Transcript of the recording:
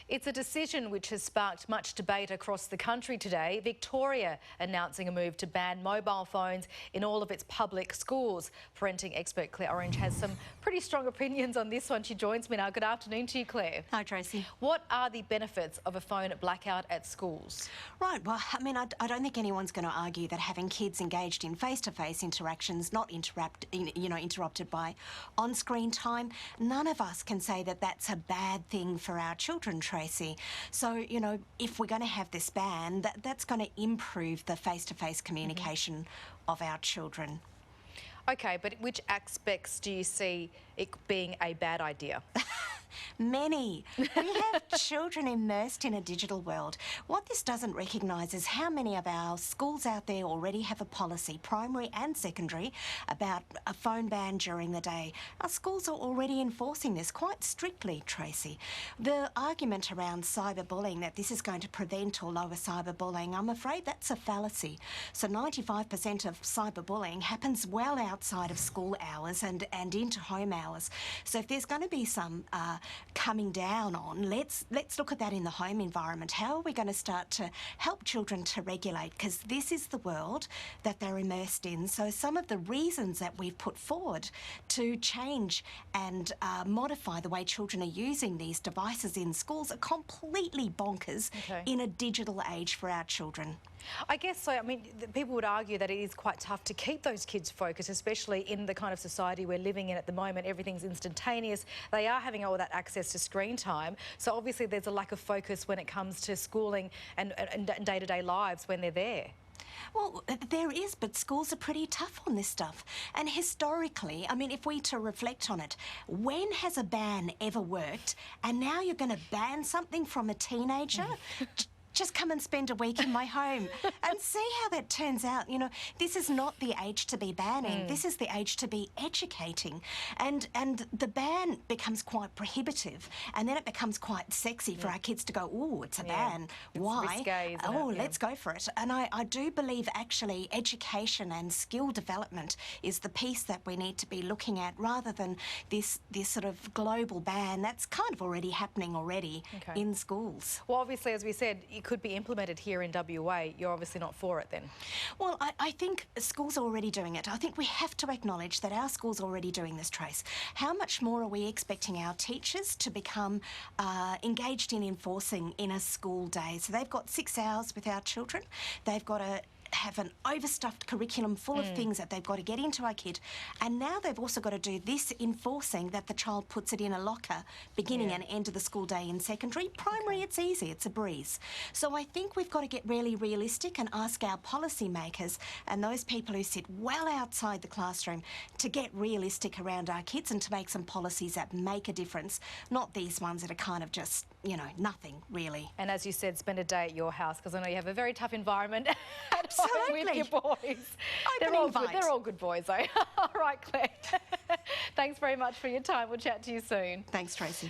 It's a decision which has sparked much debate across the country today. Victoria announcing a move to ban mobile phones in all of its public schools. Parenting expert Claire Orange has some pretty strong opinions on this one. She joins me now. Good afternoon to you, Claire. Hi, Tracy. What are the benefits of a phone blackout at schools? Right, well, I mean, I don't think anyone's going to argue that having kids engaged in face-to-face interactions, not interrupted by on-screen time, none of us can say that that's a bad thing for our children, Tracy. So, if we're going to have this ban, that's going to improve the face-to-face communication of our children. OK, but which aspects do you see it being a bad idea? Many. We have children immersed in a digital world. What this doesn't recognise is how many of our schools out there already have a policy, primary and secondary, about a phone ban during the day. Our schools are already enforcing this quite strictly, Tracy. The argument around cyberbullying, that this is going to prevent or lower cyberbullying, I'm afraid that's a fallacy. So 95% of cyberbullying happens well outside of school hours and into home hours. So if there's going to be some coming down on, let's look at that in the home environment. How are we going to start to help children to regulate? Because this is the world that they're immersed in. So some of the reasons that we've put forward to change and modify the way children are using these devices in schools are completely bonkers in a digital age for our children. I guess so. I mean, people would argue that it is quite tough to keep those kids focused, especially in the kind of society we're living in at the moment. Everything's instantaneous. They are having all that access to screen time. So obviously there's a lack of focus when it comes to schooling and day-to-day lives when they're there. Well, there is, but schools are pretty tough on this stuff. And historically, I mean, if we to reflect on it, when has a ban ever worked? And now you're going to ban something from a teenager? Just come and spend a week in my home and see how that turns out. This is not the age to be banning. This is the age to be educating. And the ban becomes quite prohibitive, and then it becomes quite sexy for our kids to go, oh, it's a ban. Why? It's risque, isn't it? Let's go for it. And I do believe actually education and skill development is the piece that we need to be looking at, rather than this sort of global ban that's kind of already happening in schools. Well, obviously, as we said, it could be implemented here in WA. You're obviously not for it then. Well, I think schools are already doing it. I think we have to acknowledge that our schools are already doing this, Trace. How much more are we expecting our teachers to become engaged in enforcing in a school day? So they've got 6 hours with our children. They've got to have an overstuffed curriculum full of things that they've got to get into our kid. And now they've also got to do this enforcing that the child puts it in a locker beginning and end of the school day in secondary. Primary, it's easy, it's a breeze. So I think we've got to get really realistic and ask our policymakers and those people who sit well outside the classroom to get realistic around our kids and to make some policies that make a difference, not these ones that are kind of just, nothing really. And as you said, spend a day at your house, because I know you have a very tough environment. Absolutely. With your boys. They're all good boys, though. All right, Claire. Thanks very much for your time. We'll chat to you soon. Thanks, Tracy.